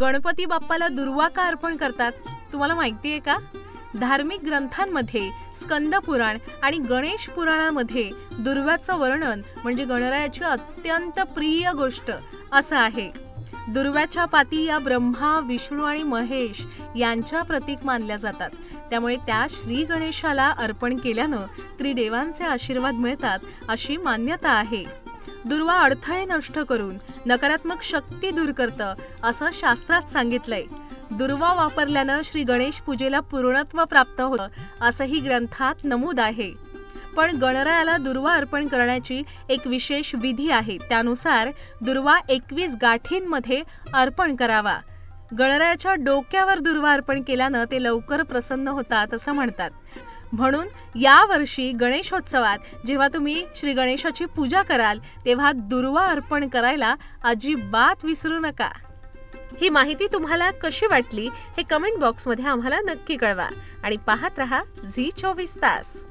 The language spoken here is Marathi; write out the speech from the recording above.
गणपती बाप्पाला दुर्वा का अर्पण करतात तुम्हाला माहिती आहे का? धार्मिक ग्रंथांमध्ये स्कंद पुराण आणि गणेश पुराणामध्ये दुर्व्याचं वर्णन म्हणजे गणरायाची अत्यंत प्रिय गोष्ट असं आहे. दुर्व्याच्या पाती या ब्रह्मा, विष्णू आणि महेश यांच्या प्रतीक मानल्या जातात. त्यामुळे त्या श्री गणेशाला अर्पण केल्यानं त्रिदेवांचे आशीर्वाद मिळतात अशी मान्यता आहे. दुर्वा अडथळे नष्ट करून नकारात्मक शक्ती दूर करतं असं शास्त्रात सांगितलंय. दुर्वा वापरल्यानं श्री गणेश पूजेला पूर्णत्व प्राप्त होतं असंही ग्रंथात नमूद आहे. पण गणरायाला दुर्वा अर्पण करण्याची एक विशेष विधी आहे. त्यानुसार दुर्वा 21 गाठींमध्ये अर्पण करावा. गणरायाच्या डोक्यावर दुर्वा अर्पण केल्यानं ते लवकर प्रसन्न होतात असं म्हणतात. म्हणून यावर्षी गणेशोत्सवात जेव्हा तुम्ही श्री गणेशाची पूजा कराल तेव्हा दुर्वा अर्पण करायला अजिबात विसरू नका. ही माहिती तुम्हाला कशी वाटली हे कमेंट बॉक्समध्ये आम्हाला नक्की कळवा आणि पाहत रहा झी 24 तास.